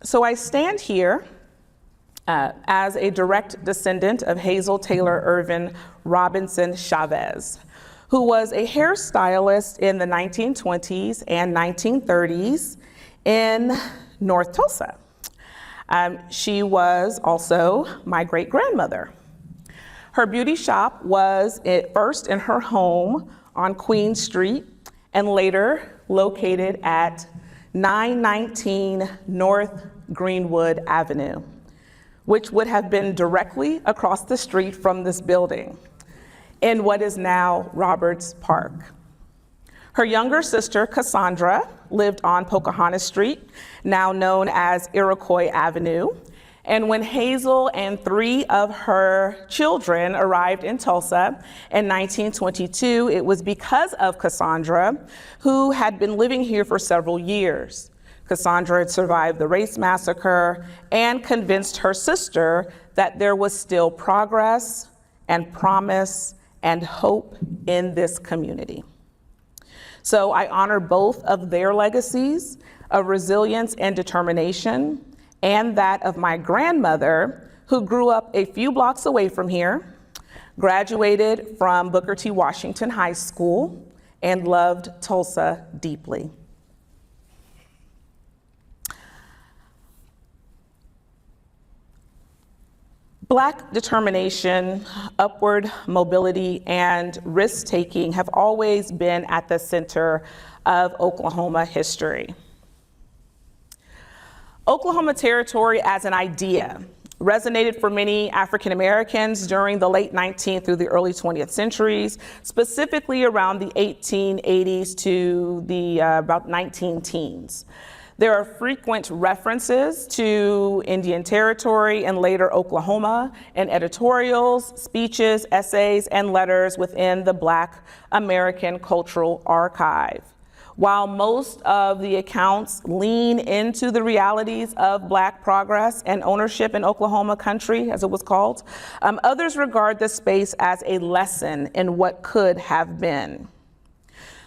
So I stand here as a direct descendant of Hazel Taylor Irvin Robinson Chavez, who was a hairstylist in the 1920s and 1930s in North Tulsa. She was also my great-grandmother. Her beauty shop was at first in her home on Queen Street and later located at 919 North Greenwood Avenue, which would have been directly across the street from this building in what is now Roberts Park. Her younger sister, Cassandra, lived on Pocahontas Street, now known as Iroquois Avenue. And when Hazel and 3 of her children arrived in Tulsa in 1922, it was because of Cassandra, who had been living here for several years. Cassandra had survived the race massacre and convinced her sister that there was still progress and promise and hope in this community. So I honor both of their legacies of resilience and determination, and that of my grandmother, who grew up a few blocks away from here, graduated from Booker T. Washington High School, and loved Tulsa deeply. Black determination, upward mobility, and risk-taking have always been at the center of Oklahoma history. Oklahoma Territory as an idea resonated for many African Americans during the late 19th through the early 20th centuries, specifically around the 1880s to the about 19-teens. There are frequent references to Indian Territory and later Oklahoma in editorials, speeches, essays, and letters within the Black American Cultural Archive. While most of the accounts lean into the realities of Black progress and ownership in Oklahoma country, as it was called, others regard this space as a lesson in what could have been.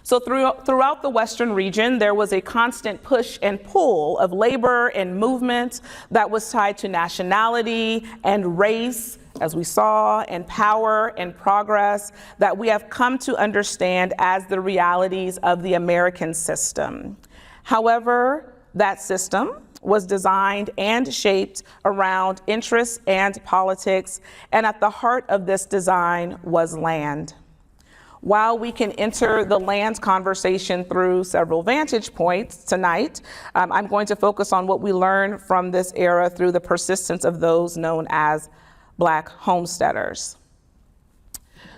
So throughout the Western region, there was a constant push and pull of labor and movement that was tied to nationality and race, as we saw, and power and progress that we have come to understand as the realities of the American system. However, that system was designed and shaped around interests and politics, and at the heart of this design was land. While we can enter the land conversation through several vantage points tonight, I'm going to focus on what we learn from this era through the persistence of those known as Black homesteaders.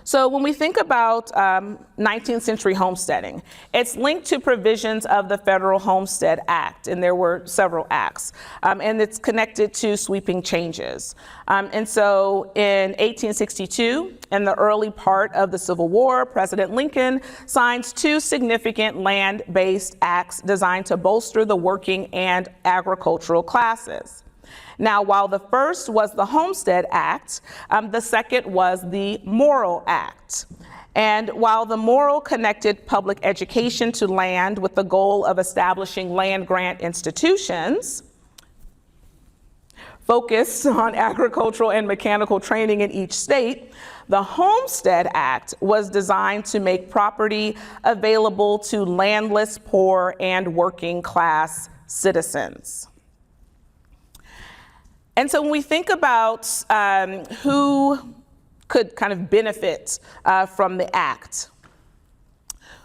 So when we think about 19th century homesteading, it's linked to provisions of the Federal Homestead Act, and there were several acts, and it's connected to sweeping changes. And so in 1862, in the early part of the Civil War, President Lincoln signs 2 significant land-based acts designed to bolster the working and agricultural classes. Now, while the first was the Homestead Act, the second was the Morrill Act. And while the Morrill connected public education to land with the goal of establishing land grant institutions, focused on agricultural and mechanical training in each state, the Homestead Act was designed to make property available to landless, poor, and working class citizens. And so when we think about who could kind of benefit from the act,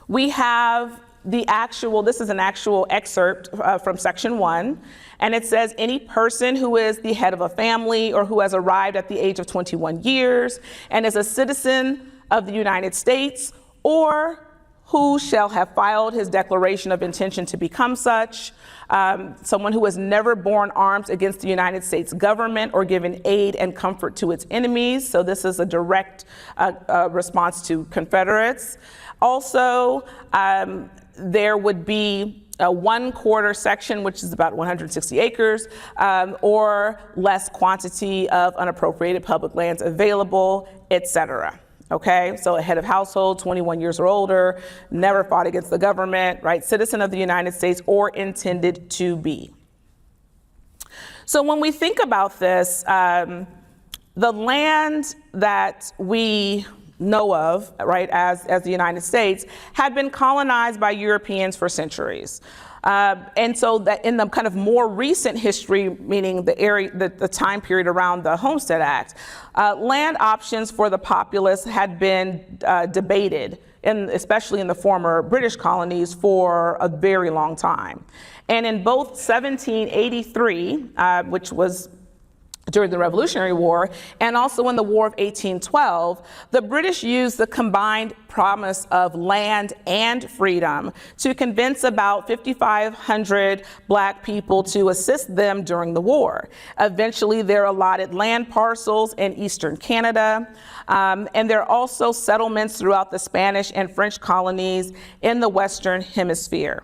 we have this is an actual excerpt from section 1, and it says any person who is the head of a family or who has arrived at the age of 21 years and is a citizen of the United States, or who shall have filed his declaration of intention to become such, someone who has never borne arms against the United States government or given aid and comfort to its enemies. So this is a direct response to Confederates. Also, there would be a 1/4 section, which is about 160 acres, or less quantity of unappropriated public lands available, etc. Okay, so a head of household, 21 years or older, never fought against the government, right? Citizen of the United States or intended to be. So when we think about this, the land that we know of, right, as the United States, had been colonized by Europeans for centuries. And so that in the kind of more recent history, meaning the time period around the Homestead Act, land options for the populace had been debated, especially in the former British colonies, for a very long time. And in both 1783, which was during the Revolutionary War, and also in the War of 1812, the British used the combined promise of land and freedom to convince about 5,500 Black people to assist them during the war. Eventually, they're allotted land parcels in eastern Canada, and there are also settlements throughout the Spanish and French colonies in the Western Hemisphere.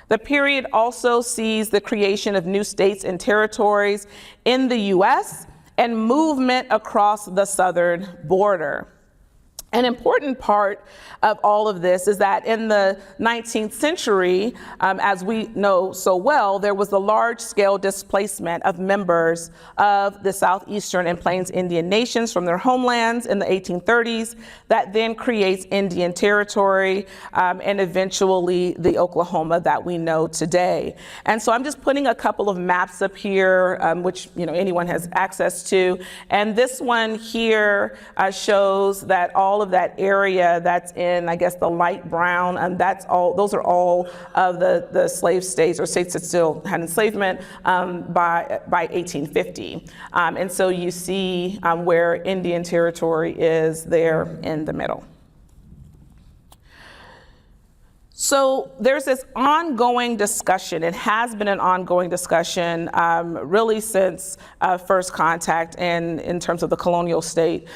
The period also sees the creation of new states and territories in the US and movement across the southern border. An important part of all of this is that in the 19th century, as we know so well, there was a large-scale displacement of members of the Southeastern and Plains Indian nations from their homelands in the 1830s that then creates Indian Territory and eventually the Oklahoma that we know today. And so I'm just putting a couple of maps up here, which anyone has access to. And this one here shows that all of that area that's in, I guess, the light brown, and those are all of the slave states or states that still had enslavement by 1850. And so you see where Indian Territory is there in the middle. So there's this ongoing discussion. It has been an ongoing discussion really since first contact and in terms of the colonial state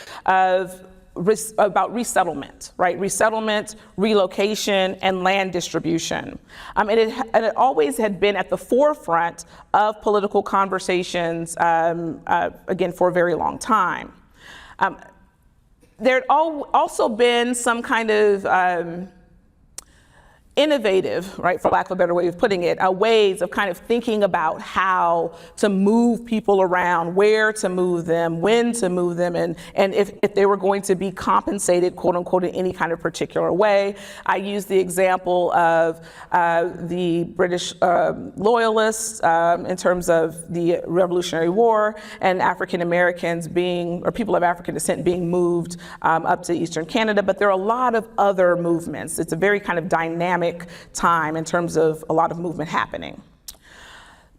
about resettlement, right? Resettlement, relocation, and land distribution. And it always had been at the forefront of political conversations, again, for a very long time. There had also been some kind of innovative, right, for lack of a better way of putting it, ways of kind of thinking about how to move people around, where to move them, when to move them, and if they were going to be compensated, quote unquote, in any kind of particular way. I use the example of the British loyalists in terms of the Revolutionary War and African Americans or people of African descent being moved up to Eastern Canada, but there are a lot of other movements. It's a very kind of dynamic time in terms of a lot of movement happening.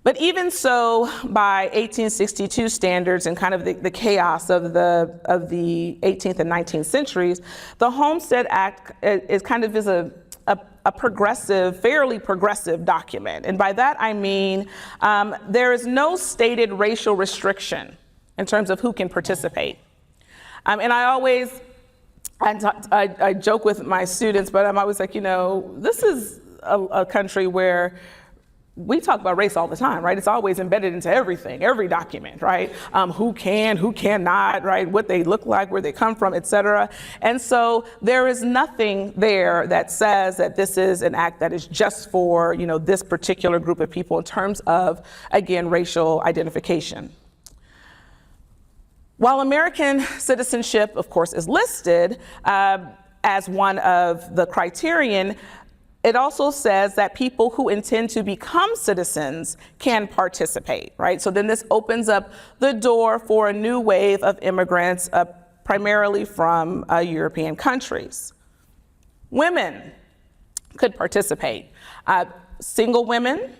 But even so, by 1862 standards and kind of the chaos of the 18th and 19th centuries, the Homestead Act is a progressive, fairly progressive document. And by that I mean there is no stated racial restriction in terms of who can participate. And I joke with my students, but I'm always like, this is a country where we talk about race all the time, right? It's always embedded into everything, every document, right? Who can, who cannot, right? What they look like, where they come from, et cetera. And so there is nothing there that says that this is an act that is just for, this particular group of people in terms of, again, racial identification. While American citizenship, of course, is listed as one of the criterion, it also says that people who intend to become citizens can participate, right? So then this opens up the door for a new wave of immigrants, primarily from European countries. Women could participate. Single women,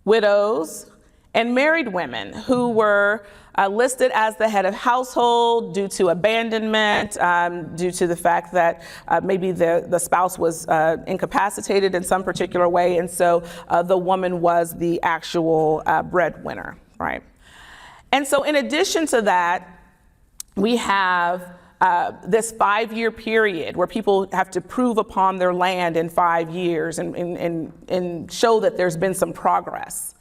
widows, and married women who were listed as the head of household due to abandonment, due to the fact that maybe the spouse was incapacitated in some particular way, and so the woman was the actual breadwinner, right? And so in addition to that, we have this 5-year period where people have to prove upon their land in 5 years and show that there's been some progress.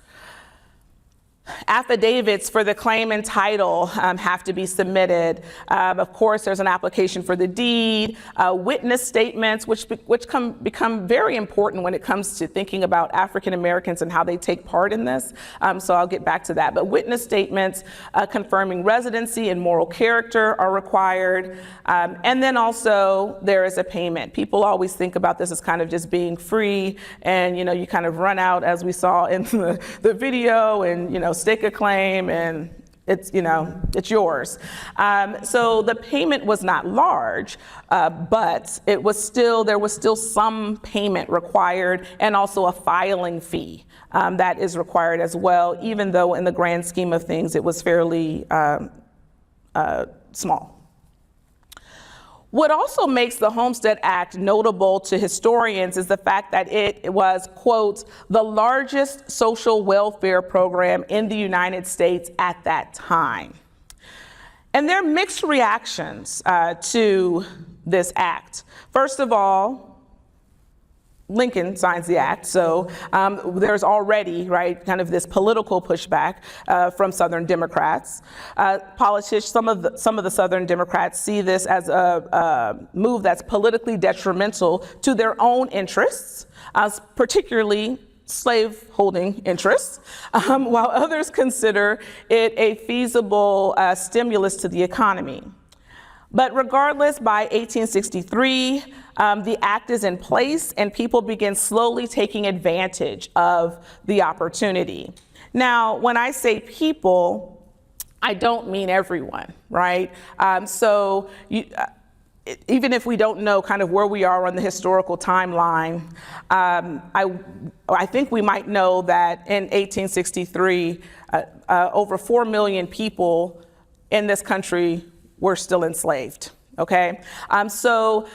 Affidavits for the claim and title have to be submitted. Of course, there's an application for the deed, witness statements, which become very important when it comes to thinking about African Americans and how they take part in this. So I'll get back to that. But witness statements confirming residency and moral character are required. And then also there is a payment. People always think about this as kind of just being free, and you kind of run out, as we saw in the video, and stake a claim, and it's yours. So the payment was not large, but there was still some payment required, and also a filing fee that is required as well, even though in the grand scheme of things it was fairly small. What also makes the Homestead Act notable to historians is the fact that it was, quote, the largest social welfare program in the United States at that time. And there are mixed reactions to this act. First of all, Lincoln signs the act, so there's already, kind of this political pushback from Southern Democrats. Politicians, some of the Southern Democrats see this as a move that's politically detrimental to their own interests, particularly slave-holding interests, while others consider it a feasible stimulus to the economy. But regardless, by 1863, the act is in place and people begin slowly taking advantage of the opportunity. Now, when I say people, I don't mean everyone, right? Even if we don't know kind of where we are on the historical timeline, I think we might know that in 1863, over 4 million people in this country were still enslaved, okay? So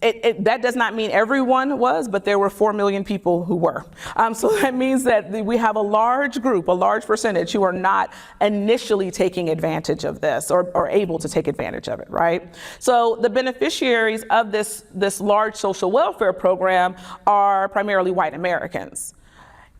that does not mean everyone was, but there were 4 million people who were. So that means that we have a large group, a large percentage who are not initially taking advantage of this or able to take advantage of it, right? So the beneficiaries of this large social welfare program are primarily white Americans.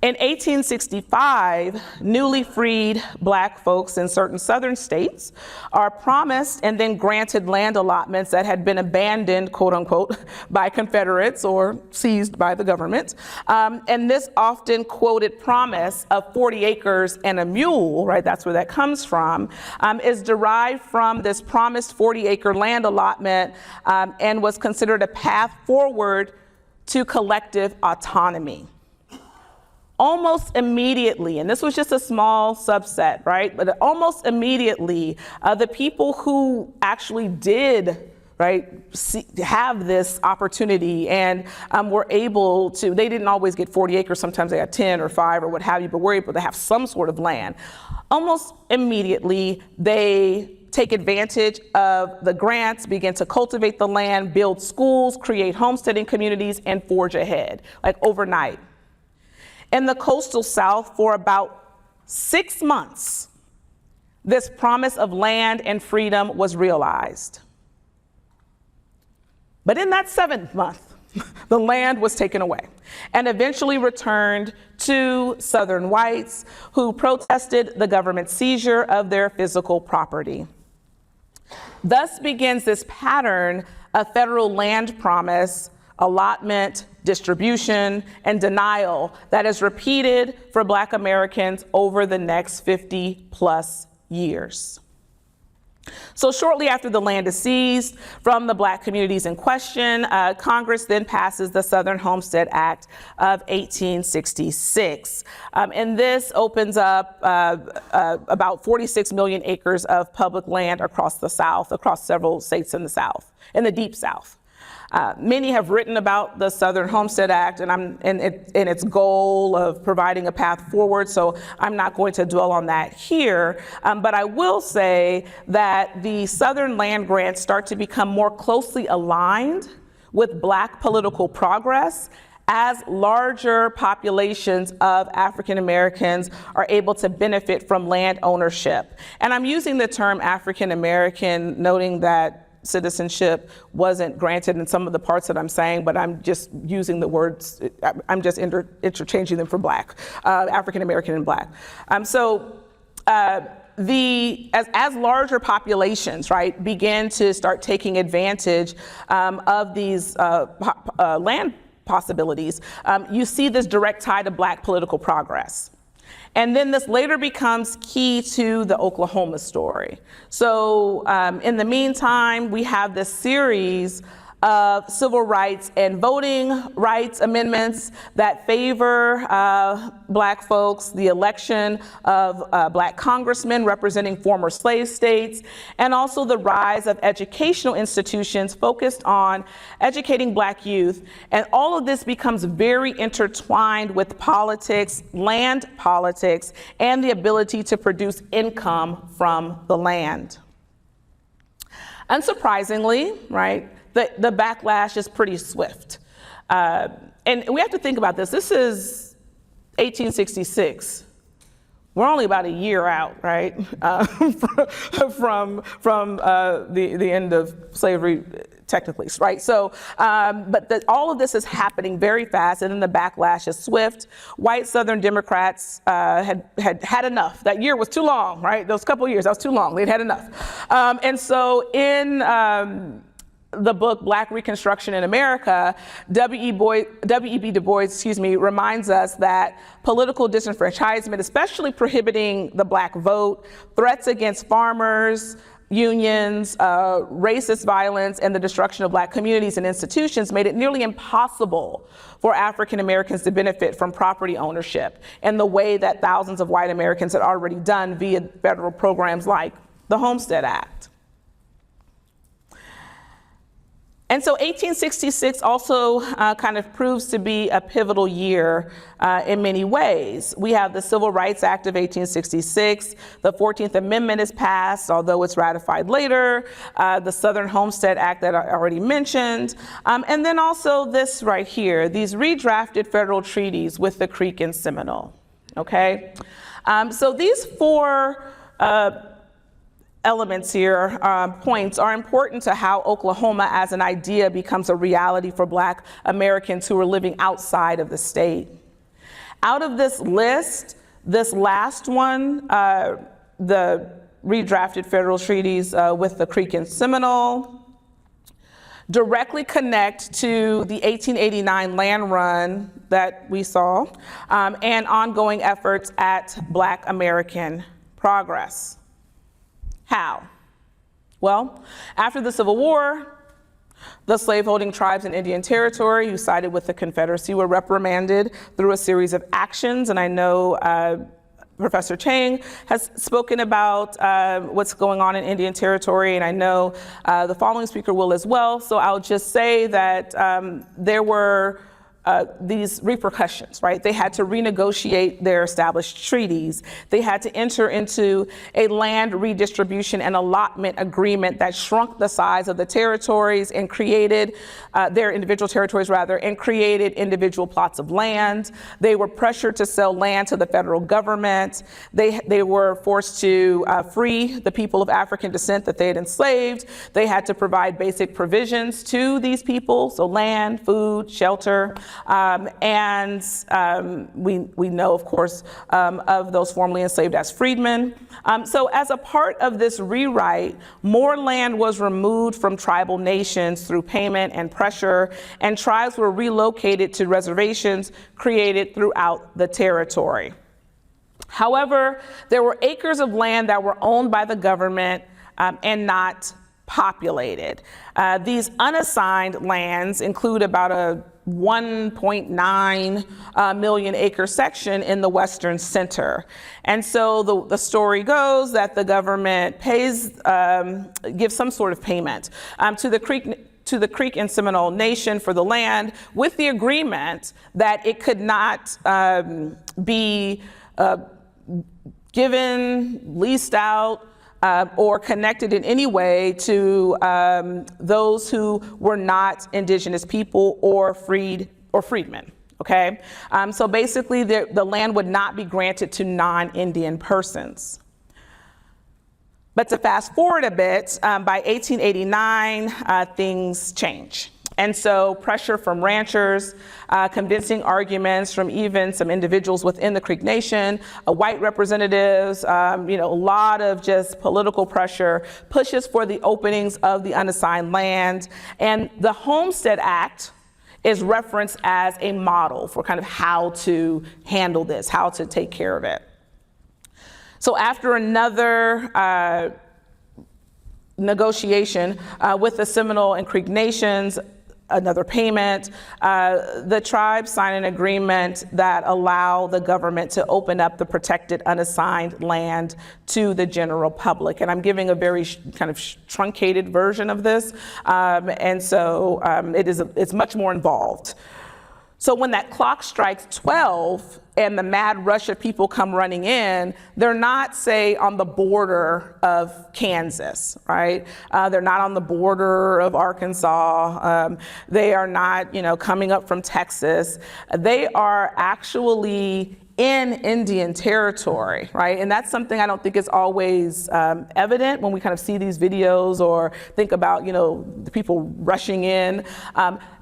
In 1865, newly freed Black folks in certain southern states are promised and then granted land allotments that had been abandoned, quote unquote, by Confederates or seized by the government. And this often quoted promise of 40 acres and a mule, right, that's where that comes from, is derived from this promised 40-acre land allotment and was considered a path forward to collective autonomy. Almost immediately, and this was just a small subset, right? But almost immediately, the people who actually did, have this opportunity and were able to, they didn't always get 40 acres, sometimes they had 10 or 5 or what have you, but were able to have some sort of land. Almost immediately, they take advantage of the grants, begin to cultivate the land, build schools, create homesteading communities, and forge ahead, overnight. In the coastal South, for about 6 months, this promise of land and freedom was realized. But in that 7th month, the land was taken away and eventually returned to Southern whites who protested the government seizure of their physical property. Thus begins this pattern of federal land promise, allotment, distribution, and denial that is repeated for Black Americans over the next 50+ years. So shortly after the land is seized from the Black communities in question, Congress then passes the Southern Homestead Act of 1866. And this opens up about 46 million acres of public land across the South, across several states in the South, in the Deep South. Many have written about the Southern Homestead Act and its goal of providing a path forward, so I'm not going to dwell on that here. But I will say that the Southern land grants start to become more closely aligned with Black political progress as larger populations of African Americans are able to benefit from land ownership. And I'm using the term African American, noting that citizenship wasn't granted in some of the parts that I'm saying, but I'm just using the words, I'm just interchanging them for Black, African American and Black. So as larger populations, right, begin to start taking advantage of these land possibilities, you see this direct tie to Black political progress. And then this later becomes key to the Oklahoma story. So in the meantime, we have this series of civil rights and voting rights amendments that favor Black folks, the election of Black congressmen representing former slave states, and also the rise of educational institutions focused on educating Black youth. And all of this becomes very intertwined with politics, land politics, and the ability to produce income from the land. Unsurprisingly, right, the backlash is pretty swift. And we have to think about this. This is 1866. We're only about a year out, right, from the end of slavery, technically, right? So, but all of this is happening very fast, and then the backlash is swift. White Southern Democrats had enough. That year was too long, right? Those couple of years, that was too long. They'd had enough. And so in the book Black Reconstruction in America, W.E.B. Du Bois, reminds us that political disenfranchisement, especially prohibiting the Black vote, threats against farmers, unions, racist violence, and the destruction of Black communities and institutions made it nearly impossible for African Americans to benefit from property ownership in the way that thousands of white Americans had already done via federal programs like the Homestead Act. And so 1866 also kind of proves to be a pivotal year in many ways. We have the Civil Rights Act of 1866. The 14th Amendment is passed, although it's ratified later. The Southern Homestead Act that I already mentioned. And then also this right here, these redrafted federal treaties with the Creek and Seminole, okay? So these four elements here, points, are important to how Oklahoma as an idea becomes a reality for Black Americans who are living outside of the state. Out of this list, this last one, the redrafted federal treaties with the Creek and Seminole, directly connect to the 1889 land run that we saw, and ongoing efforts at Black American progress. How? Well, after the Civil War, the slaveholding tribes in Indian Territory who sided with the Confederacy were reprimanded through a series of actions, and I know Professor Chang has spoken about what's going on in Indian Territory, and I know the following speaker will as well, so I'll just say that there were these repercussions, right? They had to renegotiate their established treaties. They had to enter into a land redistribution and allotment agreement that shrunk the size of the territories and created their individual territories rather, and created individual plots of land. They were pressured to sell land to the federal government. They were forced to free the people of African descent that they had enslaved. They had to provide basic provisions to these people, so land, food, shelter. We know, of course, of those formerly enslaved as freedmen. So as a part of this rewrite, more land was removed from tribal nations through payment and pressure, and tribes were relocated to reservations created throughout the territory. However, there were acres of land that were owned by the government and not populated. These unassigned lands include about a 1.9 million acre section in the Western Center. And so the story goes that the government gives some sort of payment to the Creek and Seminole Nation for the land, with the agreement that it could not be given, leased out, or connected in any way to those who were not indigenous people or freedmen, okay? So basically the land would not be granted to non-Indian persons. But to fast forward a bit, by 1889, things change. And so pressure from ranchers, convincing arguments from even some individuals within the Creek Nation, white representatives, a lot of just political pressure pushes for the openings of the unassigned land. And the Homestead Act is referenced as a model for kind of how to handle this, how to take care of it. So after another negotiation with the Seminole and Creek Nations, another payment, the tribes sign an agreement that allow the government to open up the protected unassigned land to the general public. And I'm giving a very kind of truncated version of this. And so it's much more involved. So when that clock strikes 12 and the mad rush of people come running in, they're not, say, on the border of Kansas, right? They're not on the border of Arkansas. They are not, coming up from Texas. They are actually in Indian territory, right? And that's something I don't think is always evident when we kind of see these videos or think about, the people rushing in,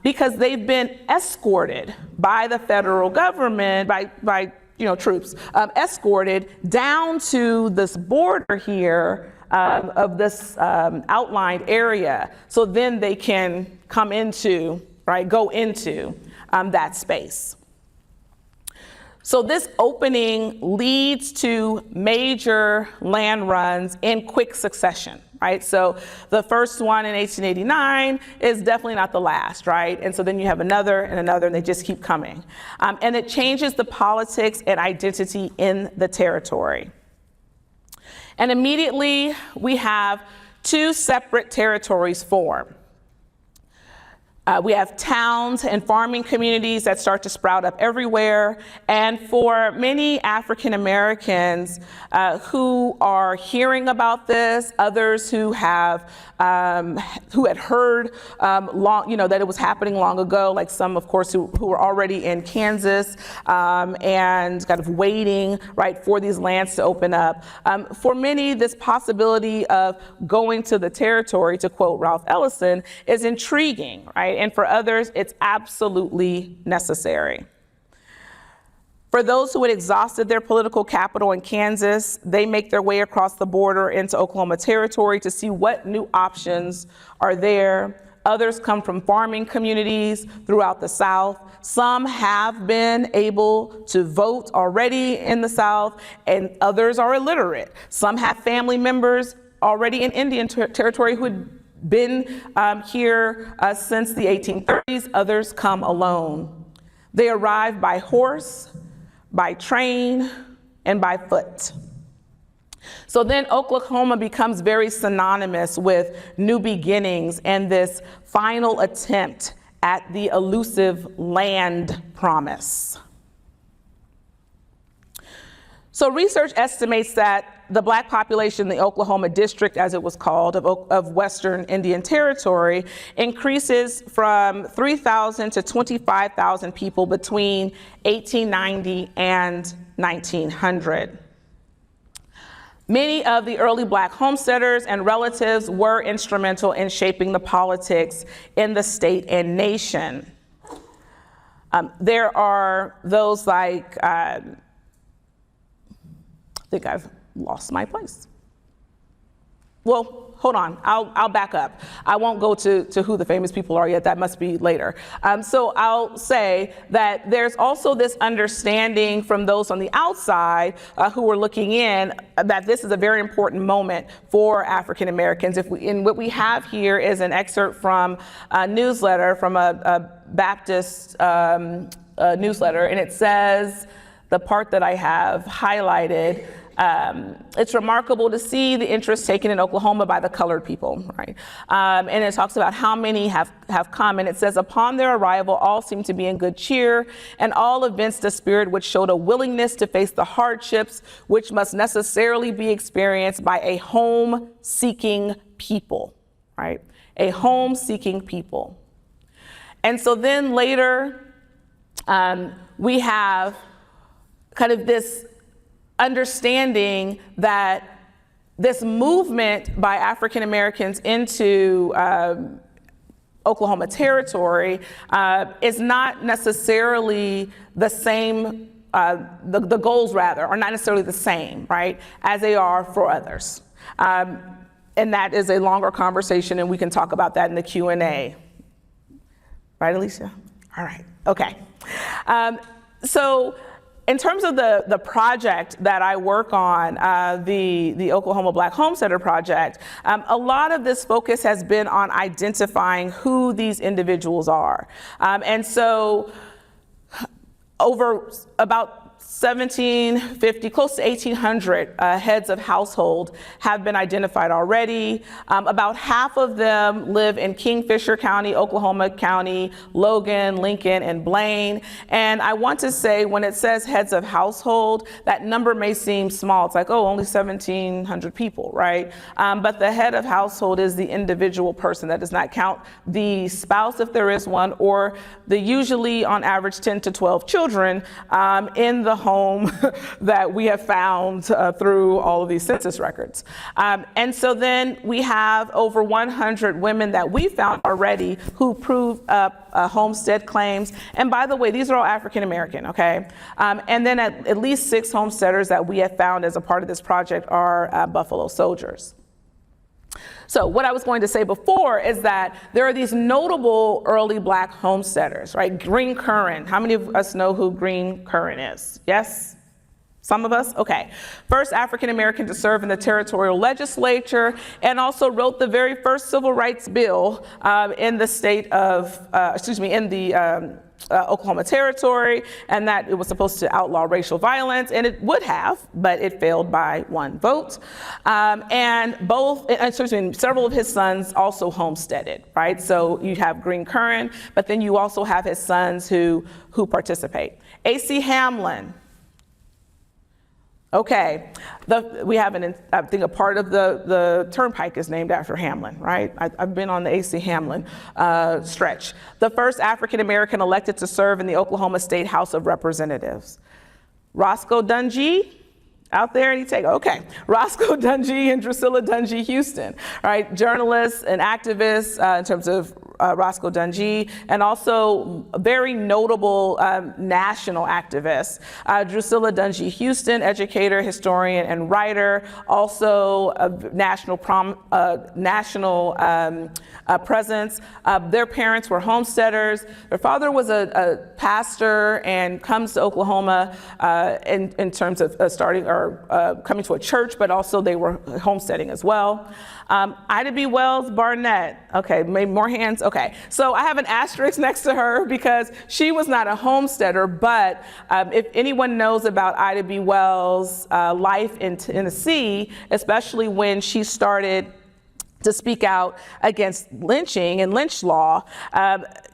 because they've been escorted by the federal government, by troops, escorted down to this border here of this outlined area. So then they can come into, right, go into that space. So this opening leads to major land runs in quick succession, right? So the first one in 1889 is definitely not the last, right? And so then you have another and another, and they just keep coming. And it changes the politics and identity in the territory. And immediately we have two separate territories form. We have towns and farming communities that start to sprout up everywhere. And for many African Americans who are hearing about this, others who had heard that it was happening long ago, like some, of course, who were already in Kansas and kind of waiting, right, for these lands to open up. For many, this possibility of going to the territory, to quote Ralph Ellison, is intriguing, right? And for others, it's absolutely necessary. For those who had exhausted their political capital in Kansas, they make their way across the border into Oklahoma Territory to see what new options are there. Others come from farming communities throughout the South. Some have been able to vote already in the South, and others are illiterate. Some have family members already in Indian territory who had been here since the 1830s. Others come alone. They arrive by horse, by train, and by foot. So then Oklahoma becomes very synonymous with new beginnings and this final attempt at the elusive land promise. So research estimates that the Black population in the Oklahoma District, as it was called, of Western Indian Territory, increases from 3,000 to 25,000 people between 1890 and 1900. Many of the early Black homesteaders and relatives were instrumental in shaping the politics in the state and nation. There are those like, I think I've lost my place. Well, hold on, I'll back up. I won't go to who the famous people are yet, that must be later. So I'll say that there's also this understanding from those on the outside who are looking in that this is a very important moment for African Americans. And what we have here is an excerpt from a newsletter, from a Baptist newsletter, and it says, the part that I have highlighted, it's remarkable to see the interest taken in Oklahoma by the colored people, right? And it talks about how many have come, and it says, upon their arrival, all seemed to be in good cheer, and all evinced a spirit which showed a willingness to face the hardships which must necessarily be experienced by a home-seeking people, right? A home-seeking people. And so then later, we have kind of this understanding that this movement by African Americans into Oklahoma Territory is not necessarily the same, the goals rather, are not necessarily the same, right, as they are for others. And that is a longer conversation, and we can talk about that in the Q&A. Right, Alicia? All right, okay. So in terms of the project that I work on, the Oklahoma Black Homesteader Project, a lot of this focus has been on identifying who these individuals are. And so over about 1,750, close to 1,800 heads of household have been identified already. About half of them live in Kingfisher County, Oklahoma County, Logan, Lincoln, and Blaine. And I want to say, when it says heads of household, that number may seem small. It's like, oh, only 1,700 people, right? But the head of household is the individual person. That does not count the spouse, if there is one, or the usually on average 10 to 12 children in the home that we have found through all of these census records. And so then we have over 100 women that we found already who proved up homestead claims. And by the way, these are all African American, okay? And then at least 6 homesteaders that we have found as a part of this project are Buffalo Soldiers. So what I was going to say before is that there are these notable early Black homesteaders, right? Green Curran. How many of us know who Green Curran is? Yes? Some of us? Okay. First African American to serve in the territorial legislature, and also wrote the very first civil rights bill in the state of, in the Oklahoma Territory, and that it was supposed to outlaw racial violence, and it would have, but it failed by 1 vote. And several of his sons also homesteaded, right? So you have Green Curran, but then you also have his sons who participate. A.C. Hamlin. Okay, we have I think a part of the turnpike is named after Hamlin, right? I've been on the A.C. Hamlin stretch. The first African American elected to serve in the Oklahoma State House of Representatives. Roscoe Dunjee, out there, okay. Roscoe Dunjee and Drusilla Dunjee Houston, right? Journalists and activists in terms of Roscoe Dunjee, and also a very notable national activist. Drusilla Dunjee Houston, educator, historian, and writer, also a national presence. Their parents were homesteaders. Their father was a pastor and comes to Oklahoma in terms of coming to a church, but also they were homesteading as well. Ida B. Wells Barnett. Okay, maybe more hands. Okay, so I have an asterisk next to her because she was not a homesteader, but if anyone knows about Ida B. Wells' life in Tennessee, especially when she started to speak out against lynching and lynch law,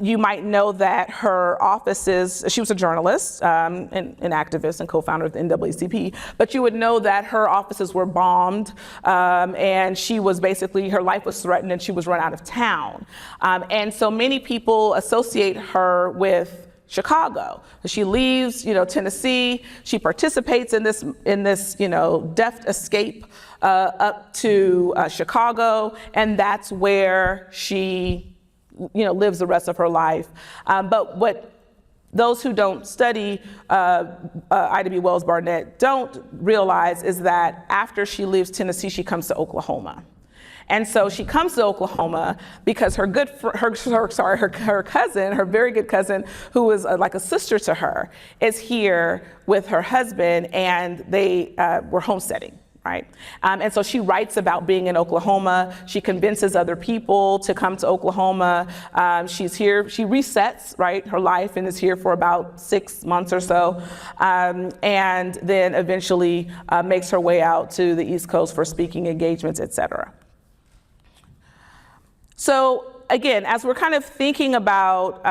you might know that her offices, she was a journalist, an activist and co-founder of the NAACP, but you would know that her offices were bombed, and she was basically, her life was threatened and she was run out of town. And so many people associate her with Chicago. She leaves, Tennessee. She participates in this, deft escape up to Chicago, and that's where she, lives the rest of her life. But what those who don't study Ida B. Wells Barnett don't realize is that after she leaves Tennessee, she comes to Oklahoma. And so she comes to Oklahoma because her cousin, her very good cousin, who is like a sister to her, is here with her husband, and they were homesteading, right? And so she writes about being in Oklahoma. She convinces other people to come to Oklahoma. She's here, she resets, right, her life, and is here for about 6 months or so, and then eventually makes her way out to the East Coast for speaking engagements, et cetera. So again, as we're kind of thinking about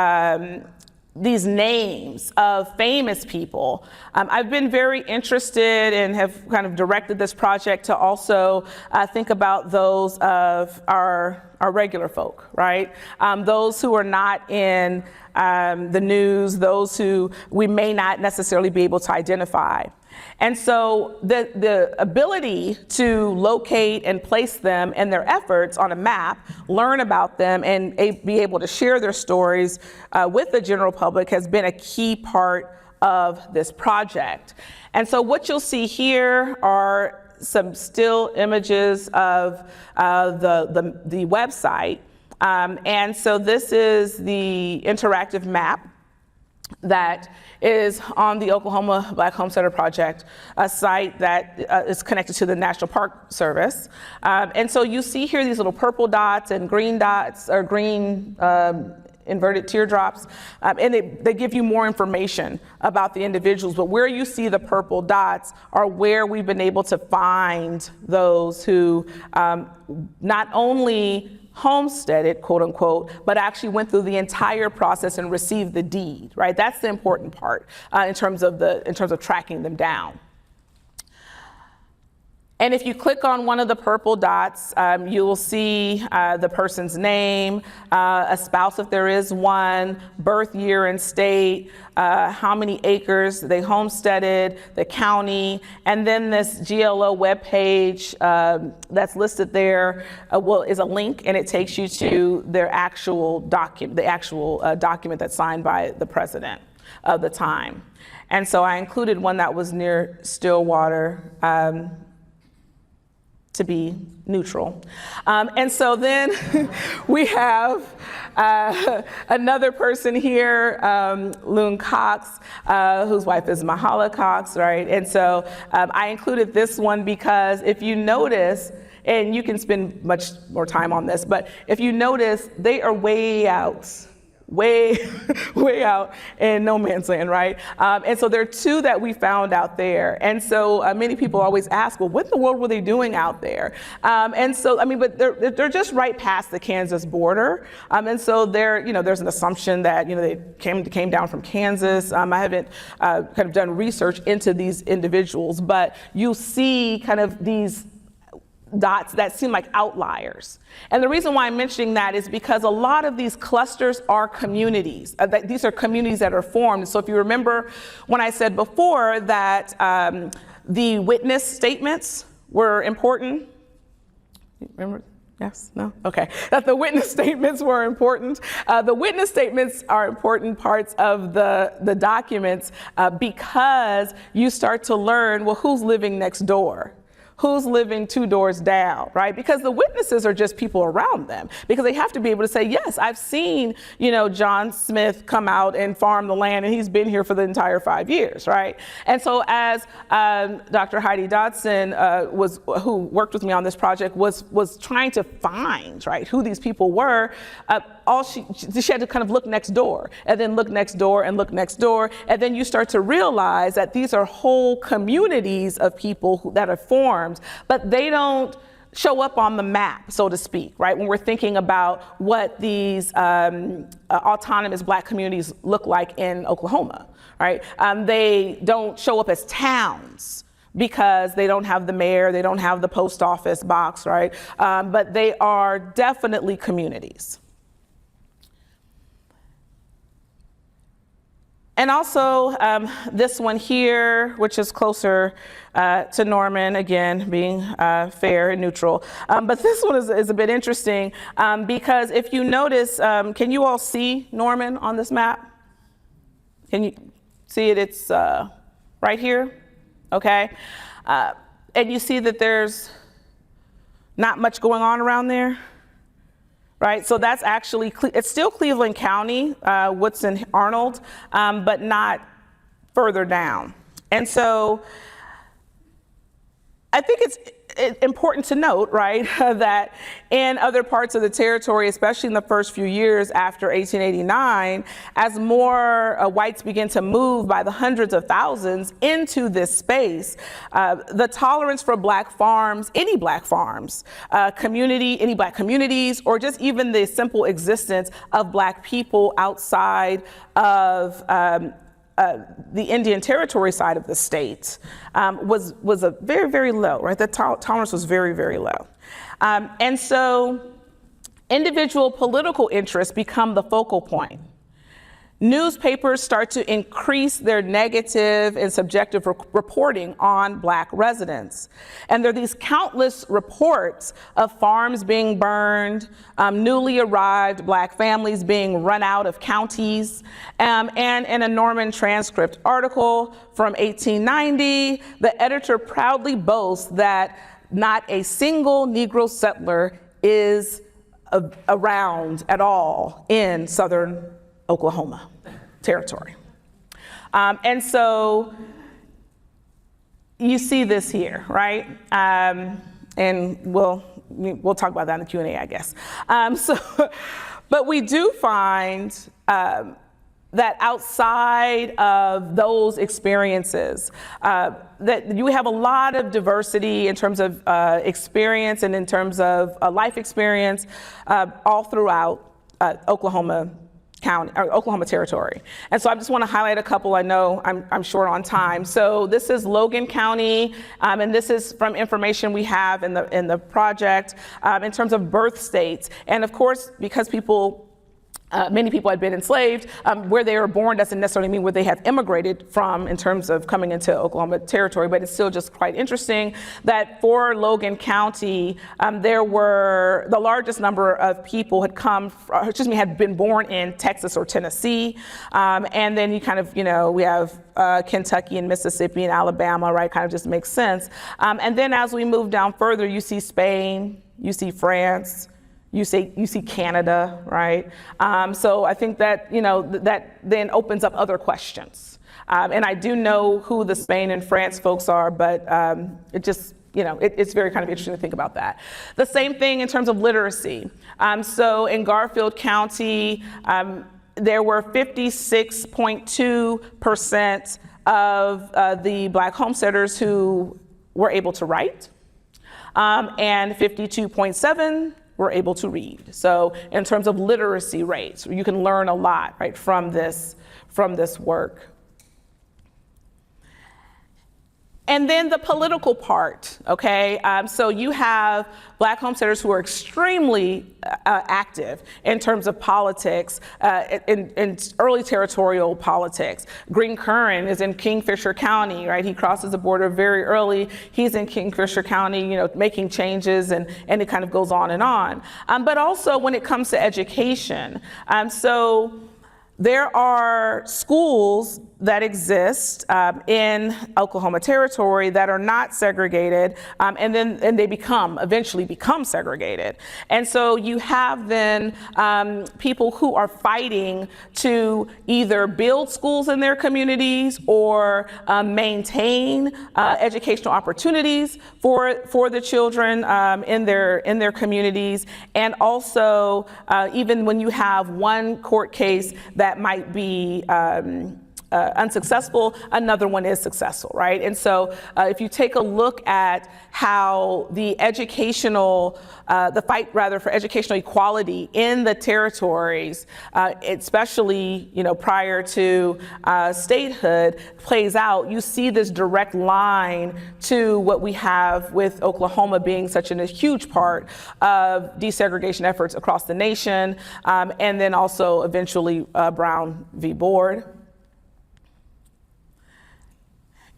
these names of famous people, I've been very interested and have kind of directed this project to also think about those of our regular folk, right? Those who are not in the news, those who we may not necessarily be able to identify. And so the ability to locate and place them and their efforts on a map, learn about them, and be able to share their stories with the general public has been a key part of this project. And so what you'll see here are some still images of the website. And so this is the interactive map that is on the Oklahoma Black Homesteader Project, a site that is connected to the National Park Service. And so you see here these little purple dots and green dots, or green inverted teardrops, and they give you more information about the individuals. But where you see the purple dots are where we've been able to find those who not only homesteaded, quote unquote, but actually went through the entire process and received the deed, right? That's the important part in terms of tracking them down. And if you click on one of the purple dots, you will see the person's name, a spouse if there is one, birth year and state, how many acres they homesteaded, the county, and then this GLO webpage that's listed there is a link, and it takes you to their actual document, document that's signed by the president of the time. And so I included one that was near Stillwater, to be neutral. And so then we have another person here, Loon Cox, whose wife is Mahala Cox, right? And so I included this one because if you notice, and you can spend much more time on this, but if you notice, they are way out. Way out in no man's land, right? And so there are two that we found out there. And so many people always ask, well, what in the world were they doing out there? And so, I mean, but they're just right past the Kansas border. And so there's an assumption that, they came down from Kansas. I haven't kind of done research into these individuals, but you see kind of these dots that seem like outliers. And the reason why I'm mentioning that is because a lot of these clusters are communities. These are communities that are formed. So if you remember when I said before that the witness statements were important, remember? Yes? No? Okay. That the witness statements were important. The witness statements are important parts of the documents because you start to learn, well, who's living next door? Who's living 2 doors down, right? Because the witnesses are just people around them, because they have to be able to say, yes, I've seen, John Smith come out and farm the land, and he's been here for the entire 5 years, right? And so as Dr. Heidi Dodson, who worked with me on this project, was trying to find, right, who these people were, she had to kind of look next door, and then look next door, and look next door, and then you start to realize that these are whole communities of people that are formed, but they don't show up on the map, so to speak, right? When we're thinking about what these autonomous Black communities look like in Oklahoma, right? They don't show up as towns because they don't have the mayor, they don't have the post office box, right? But they are definitely communities. And also this one here, which is closer to Norman, again, being fair and neutral. But this one is a bit interesting because if you notice, can you all see Norman on this map? Can you see it? It's right here, okay? And you see that there's not much going on around there? Right, so that's actually, it's still Cleveland County, Woodson Arnold, but not further down. And so I think it's important to note, right, that in other parts of the territory, especially in the first few years after 1889, as more whites begin to move by the hundreds of thousands into this space, the tolerance for Black farms, any Black farms, any Black communities, or just even the simple existence of Black people outside of the Indian Territory side of the state was a very, very low, right? The tolerance was very, very low. And so individual political interests become the focal point. newspapers start to increase their negative and subjective reporting on Black residents. And there are these countless reports of farms being burned, newly arrived Black families being run out of counties, and in a Norman Transcript article from 1890, the editor proudly boasts that not a single Negro settler is around at all in southern Oklahoma territory. And so you see this here, right? And we'll talk about that in the Q&A, I guess. But we do find that outside of those experiences, that you have a lot of diversity in terms of experience and in terms of life experience all throughout Oklahoma County, or Oklahoma Territory. And so I just want to highlight a couple. I know I'm short on time. So this is Logan County, and this is from information we have in the project in terms of birth states. And of course, because many people had been enslaved, where they were born doesn't necessarily mean where they have immigrated from in terms of coming into Oklahoma Territory, but it's still just quite interesting that for Logan County, there were the largest number of people had been born in Texas or Tennessee. And then you kind of, we have Kentucky and Mississippi and Alabama, right? Kind of just makes sense. And then as we move down further, you see Spain, you see France, you see Canada, right? So I think that, that then opens up other questions. And I do know who the Spain and France folks are, but it just, it's very kind of interesting to think about that. The same thing in terms of literacy. So in Garfield County, there were 56.2% of the Black homesteaders who were able to write, and 52.7% were able to read. So in terms of literacy rates, you can learn a lot, right, from this work. And then the political part, okay? So you have Black homesteaders who are extremely active in terms of politics, in early territorial politics. Green Curran is in Kingfisher County, right? He crosses the border very early. He's in Kingfisher County, making changes, and it kind of goes on and on. But also when it comes to education, so there are schools that exist in Oklahoma Territory that are not segregated, and they eventually become segregated. And so you have then people who are fighting to either build schools in their communities or maintain educational opportunities for the children in their communities. And also, even when you have one court case that might be unsuccessful, another one is successful, right? And so if you take a look at how the fight for educational equality in the territories, especially, prior to statehood, plays out, you see this direct line to what we have with Oklahoma being such a huge part of desegregation efforts across the nation, and then also eventually Brown v. Board.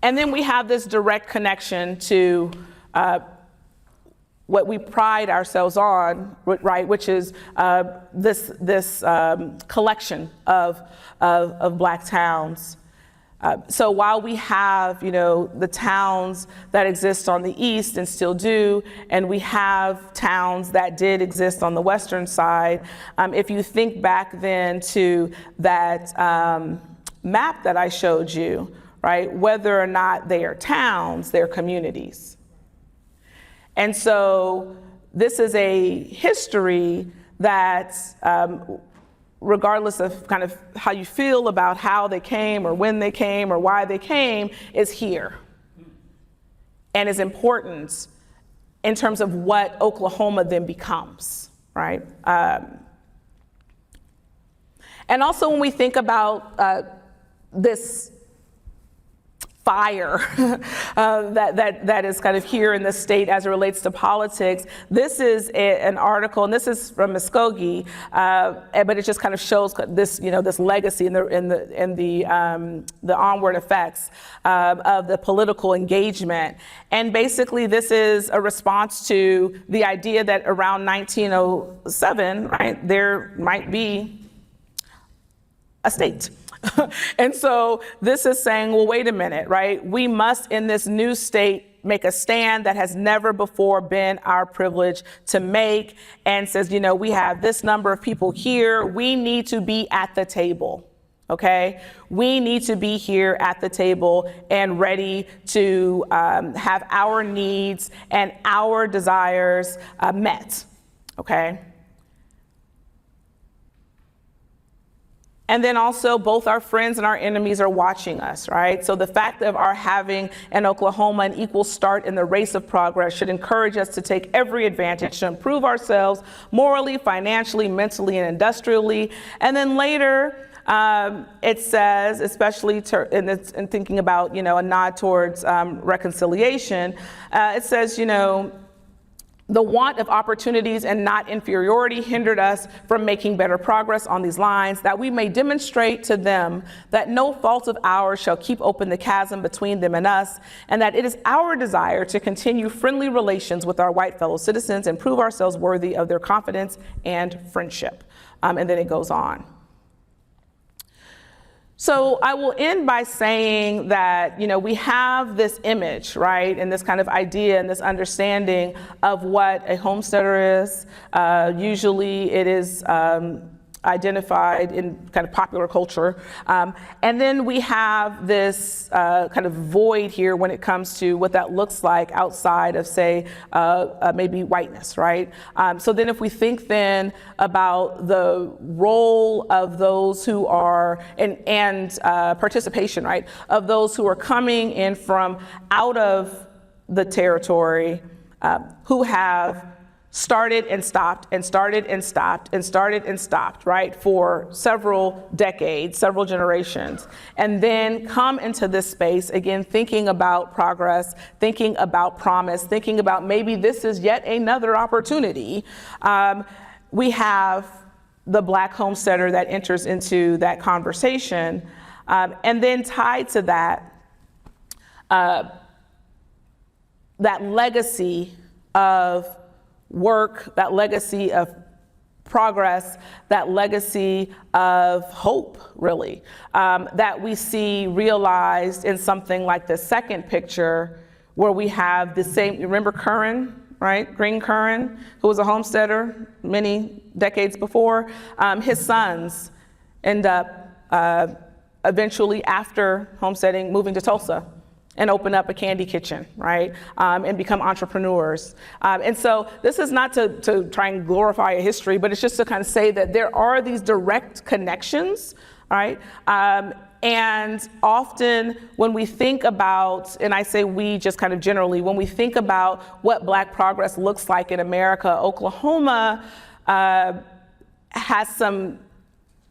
And then we have this direct connection to what we pride ourselves on, right, which is this collection of Black towns. So while we have, the towns that exist on the east and still do, and we have towns that did exist on the western side, if you think back then to that map that I showed you, right, whether or not they are towns, they're communities. And so this is a history that, regardless of kind of how you feel about how they came or when they came or why they came, is here and is important in terms of what Oklahoma then becomes, right? And also when we think about this fire that is kind of here in the state as it relates to politics. This is an article, and this is from Muskogee, but it just kind of shows this, this legacy and the onward effects of the political engagement. And basically, this is a response to the idea that around 1907, right, there might be a state. And so this is saying, well, wait a minute, right? We must, in this new state, make a stand that has never before been our privilege to make, and says, we have this number of people here. We need to be at the table, okay? We need to be here at the table and ready to have our needs and our desires met, okay? And then also both our friends and our enemies are watching us, right? So the fact of our having in Oklahoma an equal start in the race of progress should encourage us to take every advantage to improve ourselves morally, financially, mentally, and industrially. And then later, it says, especially in thinking about, a nod towards reconciliation, it says, the want of opportunities and not inferiority hindered us from making better progress on these lines, that we may demonstrate to them that no fault of ours shall keep open the chasm between them and us, and that it is our desire to continue friendly relations with our white fellow citizens and prove ourselves worthy of their confidence and friendship. And then it goes on. So I will end by saying that, we have this image, right, and this kind of idea and this understanding of what a homesteader is. Usually it is identified in kind of popular culture. And then we have this kind of void here when it comes to what that looks like outside of, say, maybe whiteness, right? So then if we think then about the role of those who are, and participation, right, of those who are coming in from out of the territory, who have started and stopped and started and stopped and started and stopped, right, for several decades, several generations, and then come into this space, again, thinking about progress, thinking about promise, thinking about maybe this is yet another opportunity. We have the Black homesteader that enters into that conversation, and then tied to that, that legacy of work, that legacy of progress, that legacy of hope, really, that we see realized in something like the second picture, where we have the same, remember Curran, right? Green Curran, who was a homesteader many decades before. His sons end up eventually, after homesteading, moving to Tulsa and open up a candy kitchen, right? And become entrepreneurs. And so this is not to try and glorify a history, but it's just to kind of say that there are these direct connections, right? And often when we think about, and I say we just kind of generally, when we think about what Black progress looks like in America, Oklahoma has some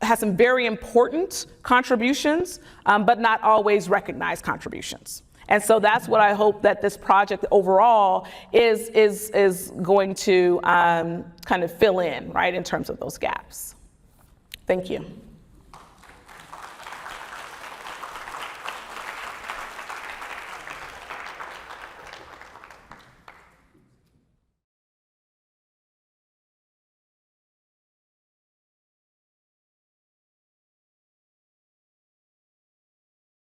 very important contributions, but not always recognized contributions. And so that's what I hope that this project overall is going to kind of fill in, right, in terms of those gaps. Thank you.